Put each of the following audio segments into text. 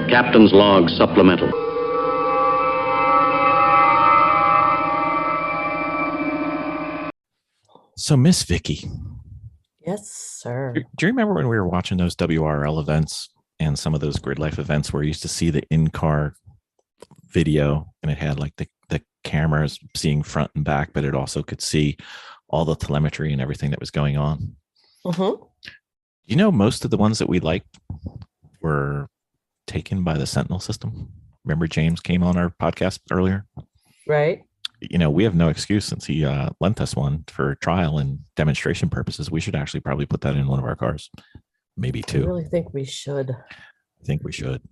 Captain's Log Supplemental. So, Miss Vicki. Yes, sir. Do you remember when we were watching those WRL events and some of those grid life events where you used to see the in-car video and it had like the cameras seeing front and back, but it also could see all the telemetry and everything that was going on? Mm-hmm. You know, most of the ones that we liked were taken by the Sentinel system. Remember James came on our podcast earlier? Right. You know, we have no excuse since he lent us one for trial and demonstration purposes. We should actually probably put that in one of our cars. Maybe two. I really think we should. I think we should.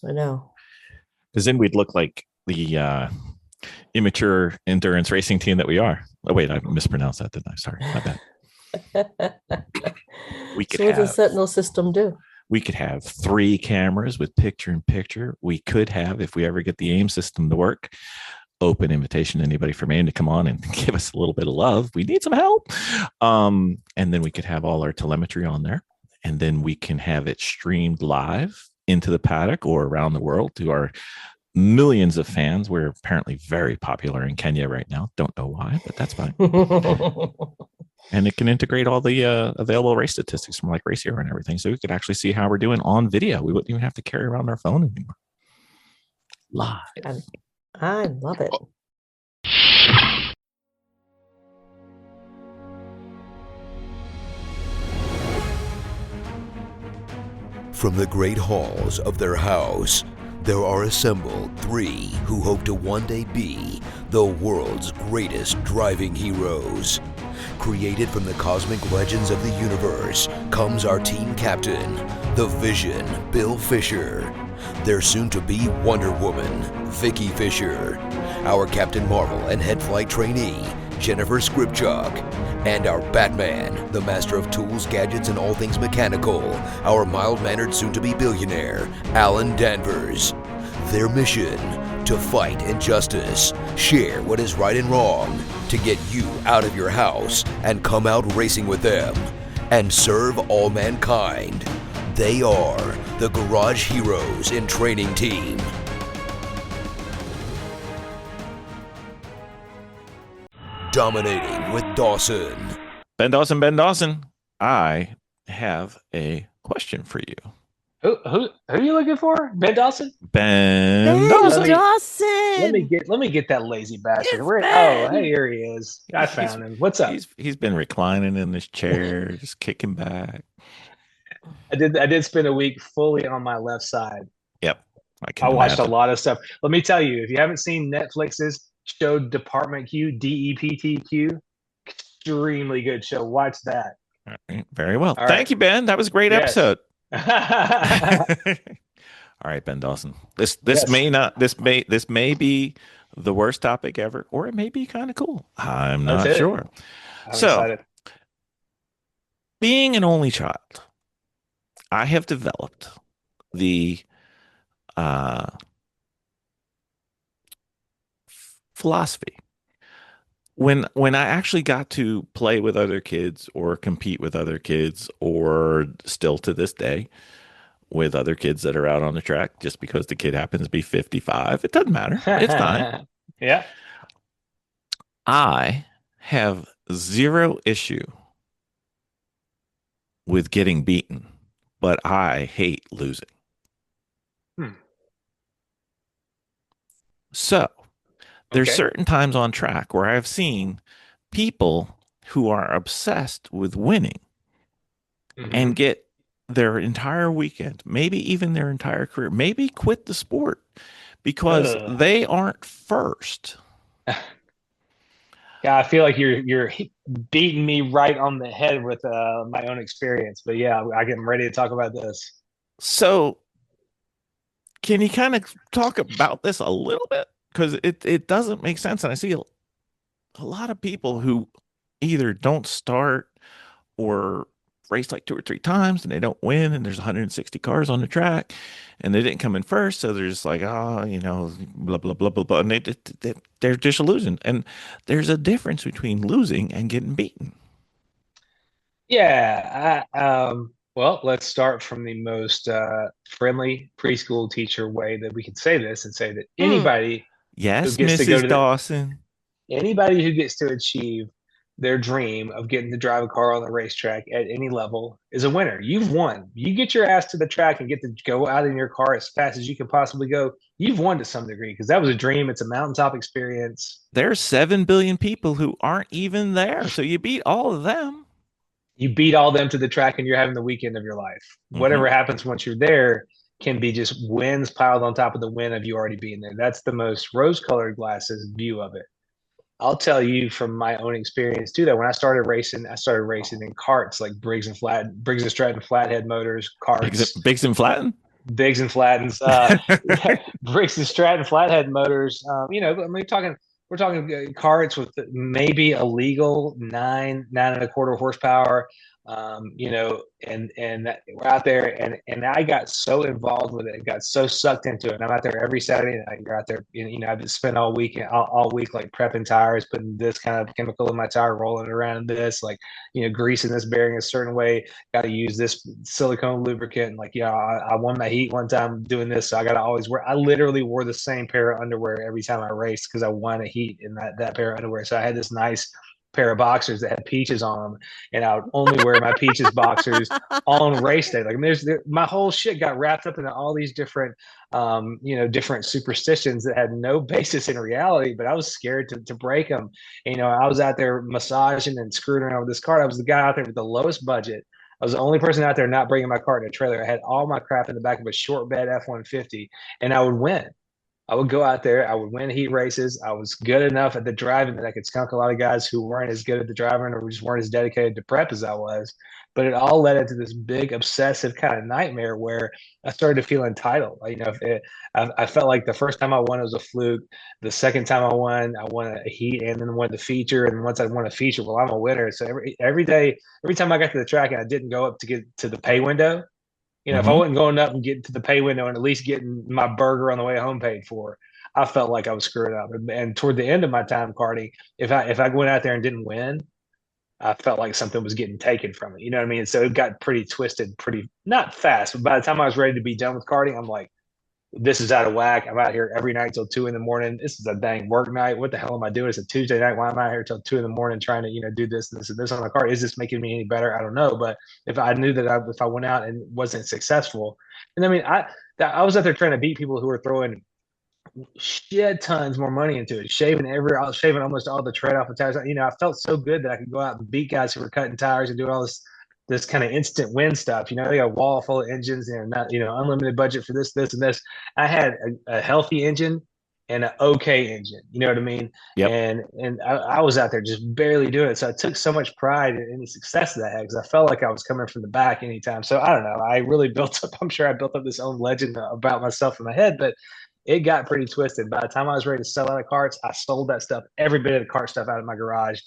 I know. Because then we'd look like the immature endurance racing team that we are. Oh, wait, I mispronounced that, didn't I? Sorry, my bad. We could So what does the Sentinel system do? We could have 3 cameras with picture-in-picture. We could have, if we ever get the AIM system to work, open invitation to anybody from AIM to come on and give us a little bit of love. We need some help. And then we could have all our telemetry on there. And then we can have it streamed live into the paddock or around the world to our millions of fans. We're apparently very popular in Kenya right now. Don't know why, but that's fine. And it can integrate all the available race statistics from like Race Hero and everything. So we could actually see how we're doing on video. We wouldn't even have to carry around our phone anymore. Live. I love it. From the great halls of their house, there are assembled 3 who hope to one day be the world's greatest driving heroes. Created from the cosmic legends of the universe comes our team captain, the Vision, Bill Fisher. Their soon-to-be Wonder Woman, Vicki Fisher. Our Captain Marvel and head flight trainee, Jennifer Skripchuk. And our Batman, the master of tools, gadgets, and all things mechanical, our mild-mannered soon-to-be billionaire, Alan Danvers. Their mission, to fight injustice, share what is right and wrong, to get you out of your house and come out racing with them, and serve all mankind. They are the Garage Heroes in Training Team. Dominating with Dawson. Ben Dawson, I have a question for you. Who are you looking for? Ben Dawson? Ben Dawson. Let me get that lazy bastard. Hey, here he is. I found him. What's up? He's been reclining in his chair, just kicking back. I did spend a week fully on my left side. Yep. I watched a lot of stuff. Let me tell you, if you haven't seen Netflix's show Department Q, DEPTQ, extremely good show. Watch that. All right, very well. Thank you, Ben. That was a great episode. All right, Ben Dawson. This may be the worst topic ever, or it may be kind of cool. I'm not sure. I'm excited. Being an only child, I have developed the philosophy when I actually got to play with other kids or compete with other kids, or still to this day with other kids that are out on the track, just because the kid happens to be 55, it doesn't matter. It's fine. Yeah. I have zero issue with getting beaten, but I hate losing. So there's certain times on track where I've seen people who are obsessed with winning and get their entire weekend, maybe even their entire career, maybe quit the sport because they aren't first. Yeah, I feel like you're beating me right on the head with my own experience. But yeah, I'm ready to talk about this. So can you kind of talk about this a little bit? Because it doesn't make sense. And I see a lot of people who either don't start or race like 2 or 3 times and they don't win, and there's 160 cars on the track and they didn't come in first. So they're just like, blah, blah, blah, blah, blah. And they're disillusioned. And there's a difference between losing and getting beaten. Yeah. Well, let's start from the most friendly preschool teacher way that we can say this and say that anybody who Yes, gets to go Mrs. to Dawson. anybody who gets to achieve their dream of getting to drive a car on the racetrack at any level is a winner. You've won. You get your ass to the track and get to go out in your car as fast as you can possibly go. You've won to some degree because that was a dream. It's a mountaintop experience. There's 7 billion people who aren't even there. So you beat all of them. You beat all them to the track and you're having the weekend of your life. Whatever happens once you're there can be just wins piled on top of the win of you already being there. That's the most rose-colored glasses view of it. I'll tell you from my own experience too that when I started racing in carts like Briggs and Stratton flathead motors, carts, Biggs and Flatten? Biggs and Flattens, Briggs and Stratton flathead motors. We're talking carts with maybe a legal nine and a quarter horsepower. And we're out there, and I got so involved with it, got so sucked into it. And I'm out there every Saturday night. You're out there, I've spent all week like prepping tires, putting this kind of chemical in my tire, rolling around this, like greasing this bearing a certain way. Got to use this silicone lubricant. Like, I won my heat one time doing this, so I got to always wear. I literally wore the same pair of underwear every time I raced because I won a heat in that pair of underwear. So I had this nice pair of boxers that had peaches on them, and I would only wear my peaches boxers on race day. Like, my whole shit got wrapped up into all these different, different superstitions that had no basis in reality, but I was scared to break them. And, I was out there massaging and screwing around with this cart. I was the guy out there with the lowest budget. I was the only person out there not bringing my cart in a trailer. I had all my crap in the back of a short bed F-150, and I would win. I would go out there. I would win heat races. I was good enough at the driving that I could skunk a lot of guys who weren't as good at the driving or just weren't as dedicated to prep as I was. But it all led into this big obsessive kind of nightmare where I started to feel entitled. I felt like the first time I won, it was a fluke. The second time I won a heat and then won the feature. And once I won a feature, well, I'm a winner. So every time I got to the track and I didn't go up to get to the pay window, if I wasn't going up and getting to the pay window and at least getting my burger on the way home paid for, I felt like I was screwing up. And toward the end of my time karting, if I went out there and didn't win, I felt like something was getting taken from it. You know what I mean? So it got pretty twisted, pretty not fast, but by the time I was ready to be done with karting, I'm like, this is out of whack. I'm out here every night till 2 a.m. This is a dang work night. What the hell am I doing? It's a Tuesday night. Why am I out here till 2 a.m. trying to, do this and this and this on the car? Is this making me any better? I don't know. But if I knew that if I went out and wasn't successful, and I mean, I was out there trying to beat people who were throwing shit tons more money into it, I was shaving almost all the tread off the tires. I felt so good that I could go out and beat guys who were cutting tires and doing all this kind of instant win stuff. They got a wall full of engines and unlimited budget for this, and this. I had a healthy engine and an okay engine. You know what I mean? Yep. And I was out there just barely doing it. So I took so much pride in the success that I had because I felt like I was coming from the back anytime. So I don't know. I really I'm sure I built up this own legend about myself in my head, but it got pretty twisted. By the time I was ready to sell out of carts, I sold that stuff, every bit of the cart stuff out of my garage.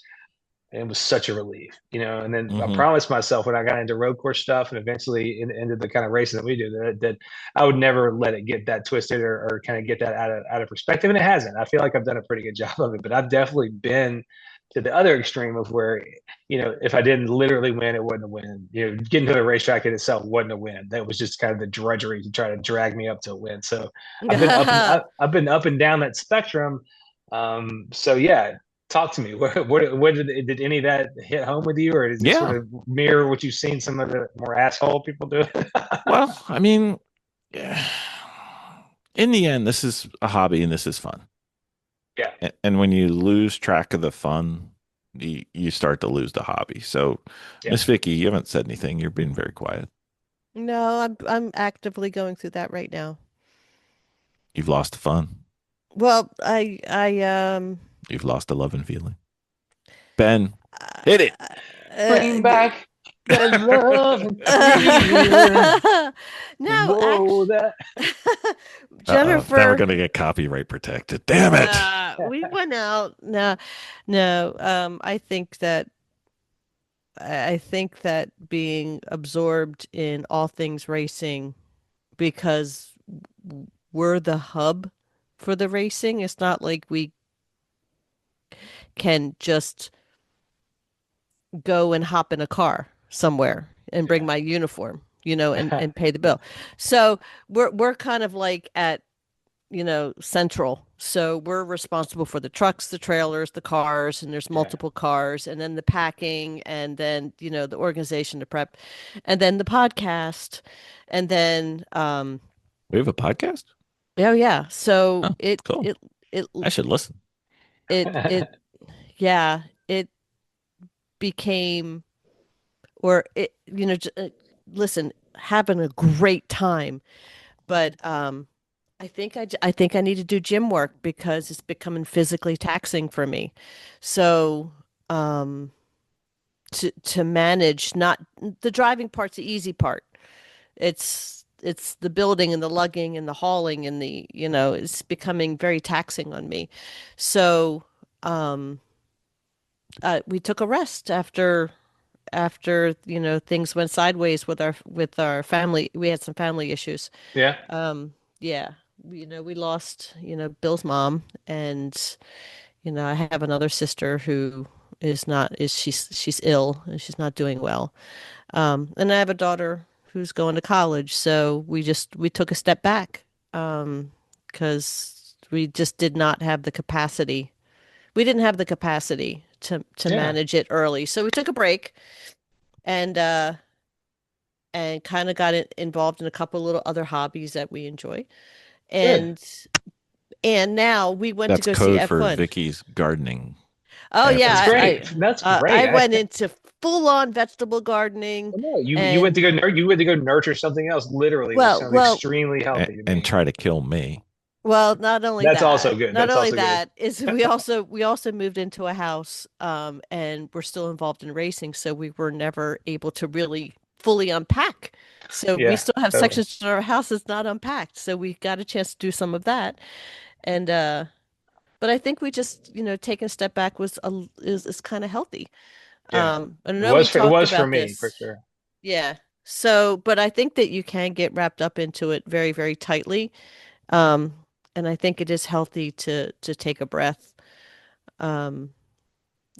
And it was such a relief, And then I promised myself when I got into road course stuff and eventually into the kind of racing that we do, that I would never let it get that twisted or kind of get that out of perspective. And it hasn't. I feel like I've done a pretty good job of it, but I've definitely been to the other extreme of where, if I didn't literally win, it wasn't a win. Getting to the racetrack in itself wasn't a win. That was just kind of the drudgery to try to drag me up to a win. So I've been up and down that spectrum. So yeah. Talk to me. What did any of that hit home with you, or does it sort of mirror what you've seen some of the more asshole people do? Well, I mean, in the end, this is a hobby and this is fun. Yeah. And when you lose track of the fun, you start to lose the hobby. So, Miss Vicki, you haven't said anything. You're being very quiet. No, I'm actively going through that right now. You've lost the fun. Well, You've lost the love and feeling. Ben, hit it. Bring back that love and feeling. No, Jennifer. Now we're gonna get copyright protected. Damn it! We went out. No. I think that being absorbed in all things racing, because we're the hub for the racing. It's not like we can just go and hop in a car somewhere and bring my uniform. and pay the bill. So we're kind of like at, central. So we're responsible for the trucks, the trailers, the cars, and there's multiple cars, and then the packing, and then, the organization, the prep, and then the podcast, and then We have a podcast? oh yeah. So Oh, it cool. it I should listen. it yeah, it became, or it, listen, having a great time, but I think I need to do gym work because it's becoming physically taxing for me. So, to manage, not the driving part's the easy part. It's the building and the lugging and the hauling and it's becoming very taxing on me. So, we took a rest after things went sideways with our family. We had some family issues. Yeah. Yeah, we lost, Bill's mom, and I have another sister who she's ill and she's not doing well. And I have a daughter who's going to college, so we took a step back, because we just did not have the capacity. We didn't have the capacity to Yeah. manage it early. So we took a break, and kind of got involved in a couple of little other hobbies that we enjoy. Good. And now we went to That's go see code for F1. Vicky's gardening. Oh That's yeah, That's great. That's great. I went into full-on vegetable gardening. No, you and went to go nurture something else. Literally, which sounds extremely healthy to me. And try to kill me. well, not only That's that, also good. not That's only also good. that is we also moved into a house, and we're still involved in racing, so we were never able to really fully unpack. So we Yeah, still have totally. sections of our house that's not unpacked. So we got a chance to do some of that. And but I think we just, taking a step back is kind of healthy. Yeah, I it know we was talked for about me for this. sure. Yeah. So, but I think that you can get wrapped up into it very, very tightly. Um, and I think it is healthy to take a breath. Um,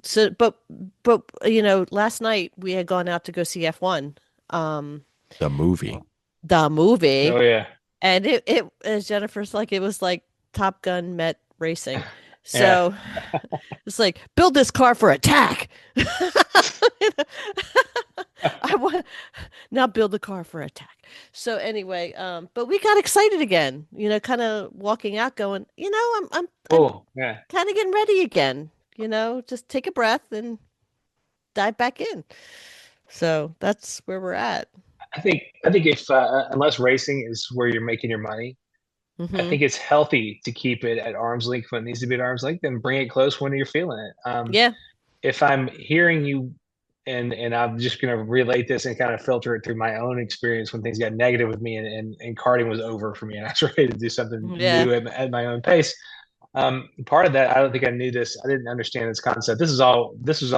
so, but last night we had gone out to go see F1, um, The movie. the movie, Oh yeah, and it as Jennifer's like, it was like Top Gun met racing. yeah. So it's like, build this car for attack. I want now build the car for attack. So anyway, but we got excited again, kind of walking out going, I'm Oh yeah. kind of getting ready again, just take a breath and dive back in. So that's where we're at. I think if unless racing is where you're making your money, I Hmm. think it's healthy to keep it at arm's length when it needs to be at arm's length, and bring it close when you're feeling it. Yeah. If I'm hearing you, and I'm just going to relate this and kind of filter it through my own experience when things got negative with me, and karting was over for me, and I was ready to do something Yeah. new at my own pace. Part of that, I don't think I knew this. I didn't understand this concept. This was all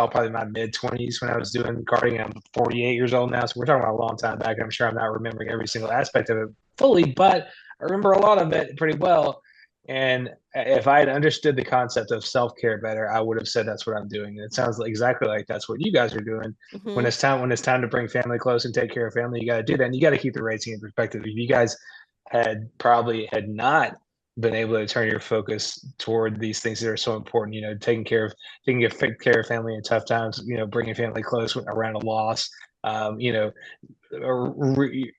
probably my mid 20s when I was doing karting. I'm 48 years old now, so we're talking about a long time back. I'm sure I'm not remembering every single aspect of it fully, but I remember a lot of it pretty well. And if I had understood the concept of self-care better, I would have said that's what I'm doing. And it sounds exactly like that's what you guys are doing. When Hmm. it's time to bring family close and take care of family, you got to do that. And you got to keep the racing in perspective. If you guys had not been able to turn your focus toward these things that are so important, taking care of family in tough times, bringing family close around a loss, um, you know,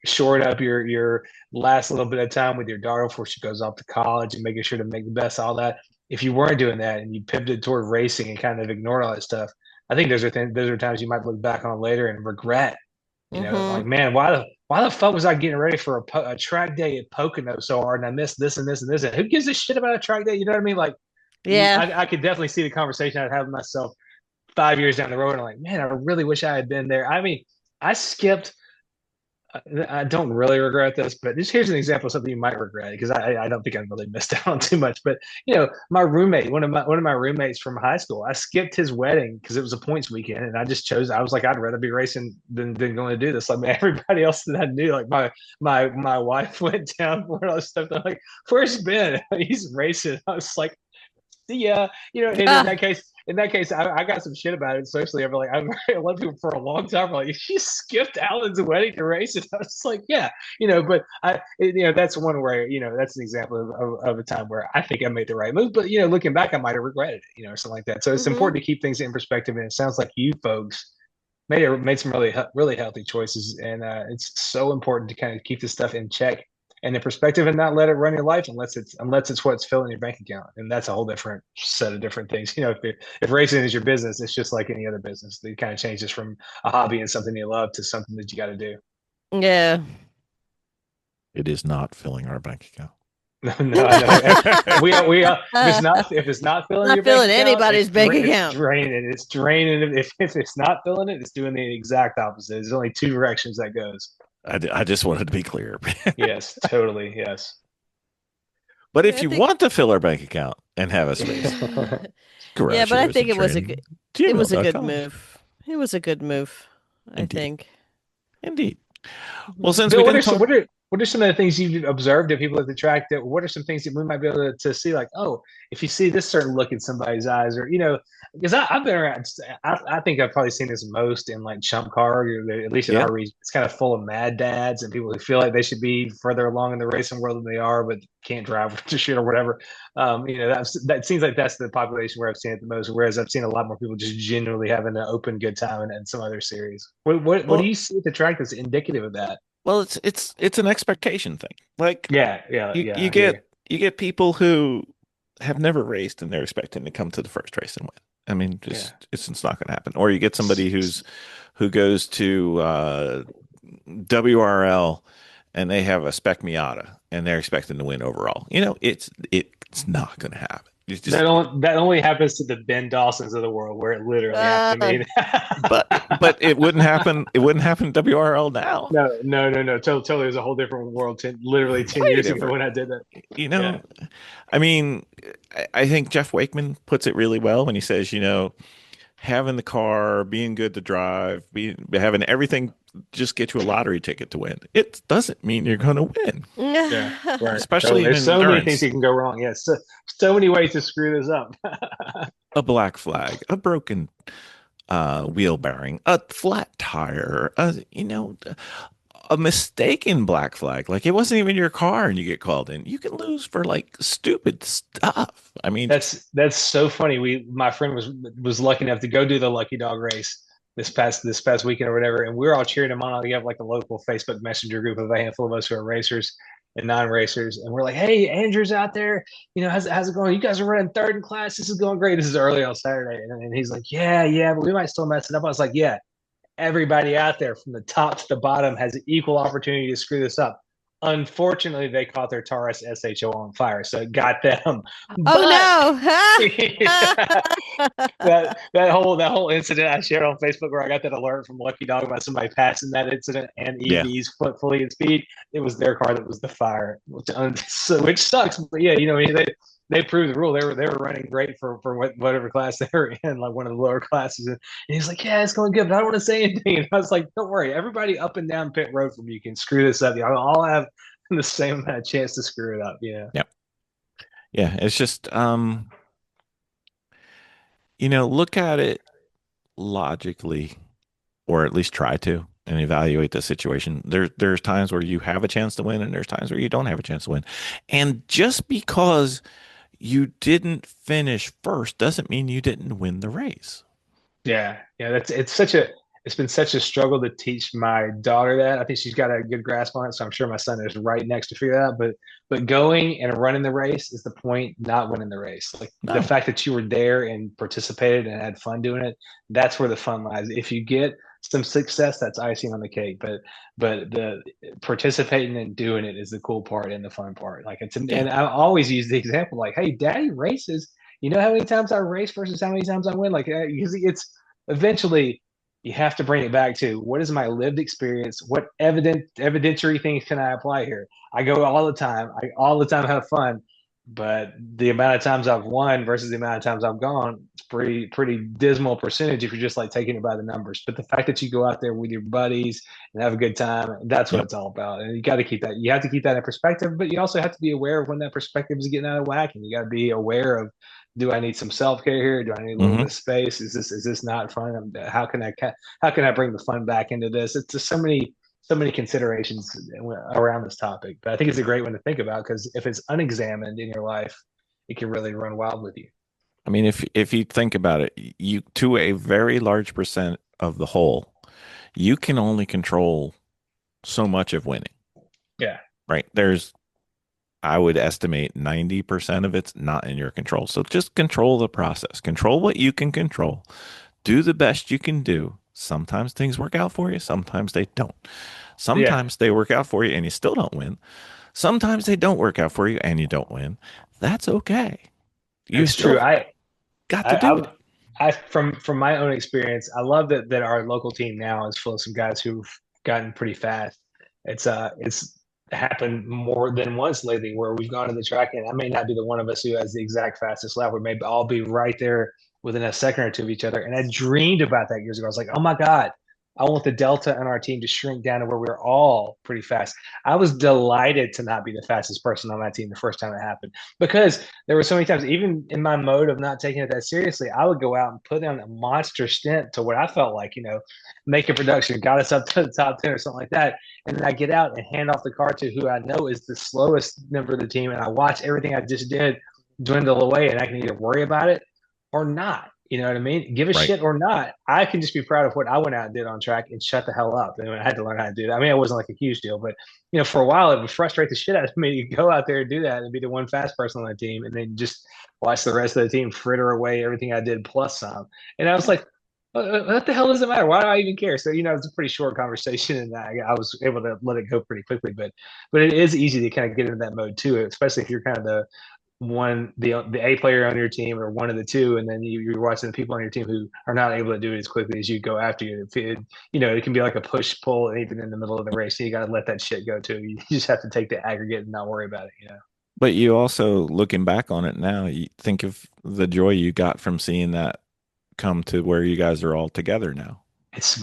short up your last little bit of time with your daughter before she goes off to college, and making sure to make the best of all that. If you weren't doing that and you pivoted toward racing and kind of ignored all that stuff, I think those are times you might look back on later and regret. Like, Hmm. man, why the fuck was I getting ready for a track day at Pocono so hard, and I missed this and this and this? And who gives a shit about a track day? You know what I mean? Like, Yeah. I could definitely see the conversation I'd have with myself 5 years down the road. And I'm like, man, I really wish I had been there. I mean, I skipped. I don't really regret this, but here's an example of something you might regret, because I don't think I really missed out on too much. But my roommate, one of my roommates from high school, I skipped his wedding because it was a points weekend, and I just chose. I was like, I'd rather be racing than going to do this. Like, man, everybody else that I knew, like my wife went down for all this stuff. They're like, "Where's Ben? He's racing." I was like, yeah, and in that case, I got some shit about it. Especially, I'm like, a lot of people for a long time were like, she skipped Alan's wedding to race it. I was like, yeah, but that's one where that's an example of a time where I think I made the right move. But looking back, I might have regretted it, or something like that. So it's important to keep things in perspective. And it sounds like you folks made some really healthy choices, and it's so important to kind of keep this stuff in check and in perspective, and not let it run your life unless it's what's filling your bank account, and that's a whole different set of different things. If racing is your business, it's just like any other business. It kind of changes from a hobby and something you love to something that you got to do. Yeah. It is not filling our bank account. No. If it's not filling Not your filling bank anybody's bank account, account. It's draining. If it's not filling it, it's doing the exact opposite. There's only two directions that goes. I just wanted to be clear. Yes, totally. Yes. But if you want to fill our bank account and have us race, yeah, but I think it was a good move. It was a good move, I think. Indeed. Well, since Bill, we what are some of the things you've observed of people at the track? What are some things that we might be able to see? Like, oh, if you see this certain look in somebody's eyes, or because I've been around. I think I've probably seen this most in like Chump Car, or at least in our region. It's kind of full of mad dads and people who feel like they should be further along in the racing world than they are, but can't drive to shit or whatever. That seems like that's the population where I've seen it the most. Whereas I've seen a lot more people just genuinely having an open good time in some other series. What do you see at the track that's indicative of that? Well, it's an expectation thing. Like, you get people who have never raced and they're expecting to come to the first race and win. I mean, it's not going to happen. Or you get somebody who goes to WRL and they have a spec Miata and they're expecting to win overall. It's not going to happen. That only happens to the Ben Dawsons of the world, where it literally happened to me. but it wouldn't happen. It wouldn't happen to WRL now. No. Totally, it was a whole different world. 10 years ago when I did that. I mean, I think Jeff Wakeman puts it really well when he says, having the car, being good to drive, having everything just get you a lottery ticket to win. It doesn't mean you're going to win. Yeah, right. Especially there's so many things that can go wrong. Yes, so many ways to screw this up. A black flag, a broken wheel bearing, a flat tire, a mistaken black flag. Like, it wasn't even your car and you get called in. You can lose for like stupid stuff. I mean, that's so funny. My friend was lucky enough to go do the Lucky Dog race this past weekend or whatever, and we were all cheering him on. We have like a local Facebook Messenger group of a handful of us who are racers and non-racers, and we're like, "Hey, Andrew's out there. How's it going? You guys are running third in class. This is going great. This is early on Saturday." And he's like, "Yeah, but we might still mess it up." I was like, "Yeah, everybody out there from the top to the bottom has an equal opportunity to screw this up." Unfortunately, they caught their Taurus SHO on fire, so it got them. Oh no! that whole incident I shared on Facebook, where I got that alert from Lucky Dog about somebody passing that incident and EVs fully in speed. It was their car that was the fire, which sucks. But yeah, they proved the rule. They were running great for whatever class they were in, like one of the lower classes. And he's like, "Yeah, it's going good, but I don't want to say anything." And I was like, "Don't worry, everybody up and down pit road from you can screw this up. Y'all all have the same amount of chance to screw it up." Yep. Yeah, it's just look at it logically, or at least try to, and evaluate the situation. There's times where you have a chance to win, and there's times where you don't have a chance to win. And just because you didn't finish first doesn't mean you didn't win the race. Yeah. It's been such a struggle to teach my daughter that. I think she's got a good grasp on it, so I'm sure my son is right next to figure that out. But going and running the race is the point, not winning the race. Like, the fact that you were there and participated and had fun doing it, that's where the fun lies. If you get some success, that's icing on the cake. But the participating and doing it is the cool part and the fun part. Like, and I always use the example, like, "Hey, Daddy races. You know how many times I race versus how many times I win?" Like, it's eventually, you have to bring it back to, what is my lived experience? What evidentiary things can I apply here? I go all the time. I all the time have fun. But the amount of times I've won versus the amount of times I've gone, it's pretty dismal percentage if you're just like taking it by the numbers. But the fact that you go out there with your buddies and have a good time, that's what Yep. it's all about. And you got to keep that. You have to keep that in perspective, but you also have to be aware of when that perspective is getting out of whack, and you got to be aware of, do I need some self care here? Do I need a little bit Hmm. of space? Is this not fun? How can I bring the fun back into this? It's just so many considerations around this topic. But I think it's a great one to think about, because if it's unexamined in your life, it can really run wild with you. I mean, if you think about it, you to a very large percent of the whole, you can only control so much of winning, Yeah. right? I would estimate 90% of it's not in your control. So just control the process, control what you can control, do the best you can do. Sometimes things work out for you, sometimes they don't. Yeah. Sometimes they work out for you and you still don't win. Sometimes they don't work out for you and you don't win. That's okay. You It's true. still I got to I, do it. from my own experience, I love that our local team now is full of some guys who've gotten pretty fast. It's happened more than once lately where we've gone to the track, and I may not be the one of us who has the exact fastest lap. We may all be right there within a second or two of each other. And I dreamed about that years ago. I was like, oh my God, I want the delta on our team to shrink down to where we're all pretty fast. I was delighted to not be the fastest person on that team the first time it happened, because there were so many times, even in my mode of not taking it that seriously, I would go out and put on a monster stint to what I felt like, make a production, got us up to the top 10 or something like that. And then I get out and hand off the car to who I know is the slowest member of the team. And I watch everything I just did dwindle away, and I can either worry about it or not. You know what I mean? Give a Right. shit or not. I can just be proud of what I went out and did on track and shut the hell up. And I had to learn how to do that. I mean, it wasn't like a huge deal, but for a while it would frustrate the shit out of me to go out there and do that and be the one fast person on the team, and then just watch the rest of the team fritter away everything I did plus some. And I was like, what the hell does it matter? Why do I even care? So, it's a pretty short conversation, and I was able to let it go pretty quickly. But it is easy to kind of get into that mode too, especially if you're kind of the A player on your team, or one of the two, and then you're watching the people on your team who are not able to do it as quickly as you go after you. It can be like a push pull, and even in the middle of the race, so you got to let that shit go too. You just have to take the aggregate and not worry about it. But you also, looking back on it now, you think of the joy you got from seeing that come to where you guys are all together now. It's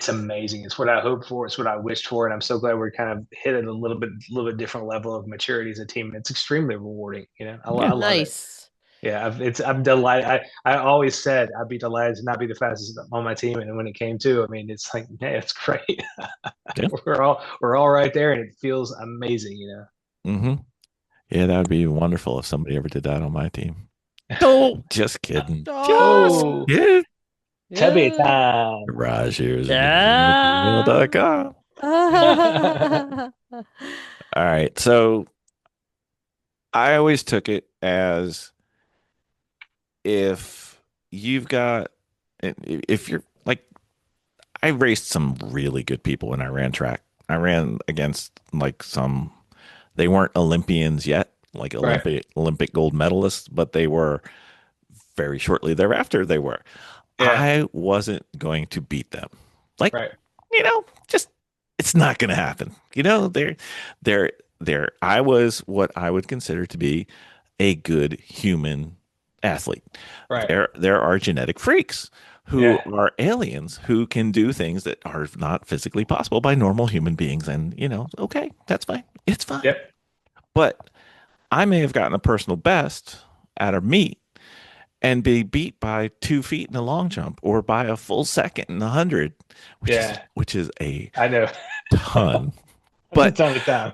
amazing. It's what I hoped for. It's what I wished for, and I'm so glad we're kind of hit at a little bit different level of maturity as a team. It's extremely rewarding. I Yeah. love it. Nice. Yeah, I'm delighted. I always said I'd be delighted to not be the fastest on my team, and when it came to, I mean, it's like, man, it's great. Yeah. we're all right there, and it feels amazing. Hmm. Yeah, that would be wonderful if somebody ever did that on my team. No, just kidding. Just Oh, kidding. Tubby Yeah. time. Yeah. GarageHeroesInTraining.com. All right. So I always took it as, if you've got, if you're like, I raced some really good people when I ran track. I ran against like they weren't Olympians yet, like Right. Olympic gold medalists, but they were very shortly thereafter. They were. Yeah. I wasn't going to beat them. Like, Right. just it's not going to happen. They're. I was what I would consider to be a good human athlete. Right. There are genetic freaks who Yeah. are aliens who can do things that are not physically possible by normal human beings. And, okay, that's fine. It's fine. Yep. But I may have gotten a personal best at a meet and be beat by 2 feet in a long jump, or by a full second in 100, Yeah. which is a I know. ton. But But it's time.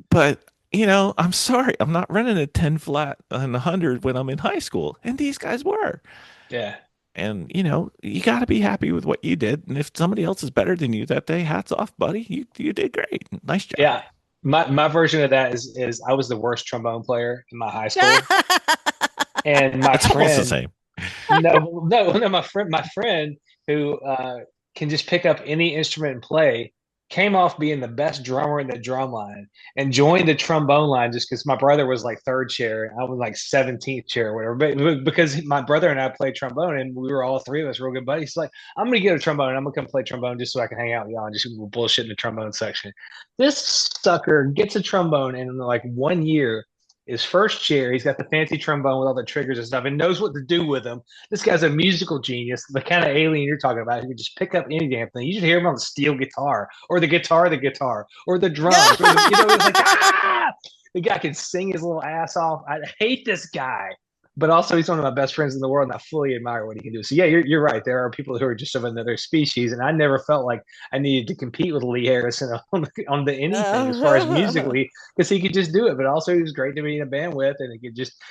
but I'm sorry, I'm not running a 10 flat on 100 when I'm in high school, and these guys were. Yeah. And you got to be happy with what you did. And if somebody else is better than you that day, hats off, buddy. You did great. Nice job. Yeah. My version of that is I was the worst trombone player in my high school, and my It's almost the friend. same. No, my friend who can just pick up any instrument and play, came off being the best drummer in the drum line and joined the trombone line just because my brother was like third chair and I was like 17th chair or whatever. But because my brother and I played trombone and we were all three of us real good buddies, he's like, I'm gonna get a trombone and I'm gonna come play trombone just so I can hang out with y'all and just bullshit in the trombone section. This sucker gets a trombone, and in like one year his first chair. He's got the fancy trombone with all the triggers and stuff and knows what to do with them. This guy's a musical genius, the kind of alien you're talking about. He can just pick up any damn thing. You should hear him on the steel guitar or the guitar, or the drums. Or the, it's like, ah! The guy can sing his little ass off. I hate this guy. But also, he's one of my best friends in the world, and I fully admire what he can do. So, yeah, you're right. There are people who are just of another species, and I never felt like I needed to compete with Lee Harrison on the anything as far as musically, because he could just do it. But also, he was great to be in a band with, and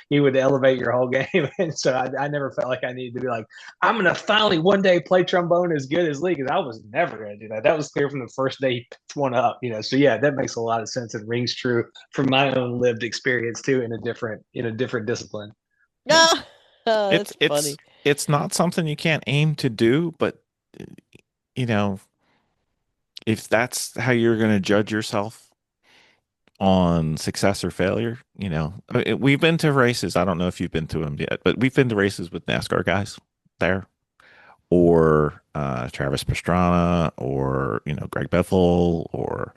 he would elevate your whole game. And so, I never felt like I needed to be like, I'm gonna finally one day play trombone as good as Lee, because I was never gonna do that. That was clear from the first day he picked one up. So yeah, that makes a lot of sense and rings true from my own lived experience too, in a different discipline. Oh, that's funny. It's not something you can't aim to do, but if that's how you're going to judge yourself on success or failure, we've been to races. I don't know if you've been to them yet, but we've been to races with NASCAR guys there, or Travis Pastrana, or Greg Bethel, or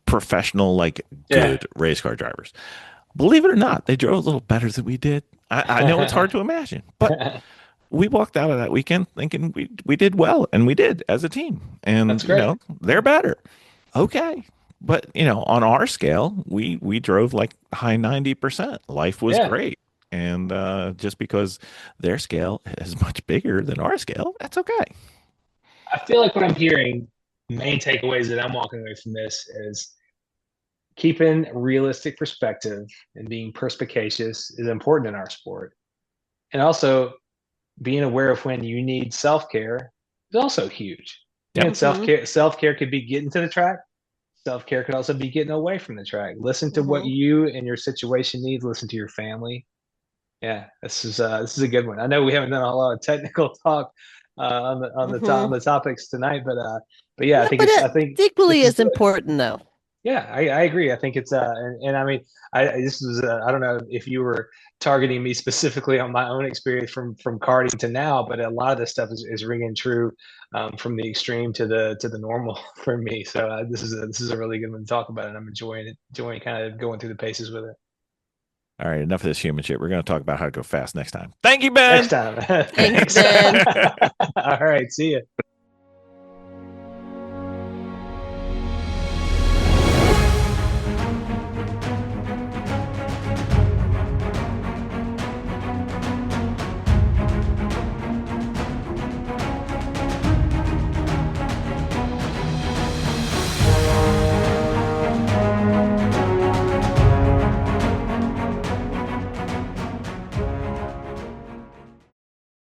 professional good race car drivers. Believe it or not, they drove a little better than we did. I know it's hard to imagine, but we walked out of that weekend thinking we did well, and we did as a team. And they're better. Okay. But on our scale, we drove like high 90%. Life was great. And just because their scale is much bigger than our scale, that's okay. I feel like what I'm hearing, main takeaways that I'm walking away from this is keeping realistic perspective and being perspicacious is important in our sport. And also being aware of when you need self-care is also huge. Yep. And self-care could be getting to the track. Self-care could also be getting away from the track. Listen to what you and your situation needs. Listen to your family. Yeah, this is a good one. I know we haven't done a lot of technical talk on the topics tonight, but yeah, I think it's equally as important though. Yeah, I agree. I think it's and I mean, this was I don't know if you were targeting me specifically on my own experience from karting to now, but a lot of this stuff is ringing true from the extreme to the normal for me. So this is a really good one to talk about, and I'm enjoying kind of going through the paces with it. All right, enough of this human shit. We're going to talk about how to go fast next time. Thank you, Ben. Next time. Thanks, Ben. All right, see you.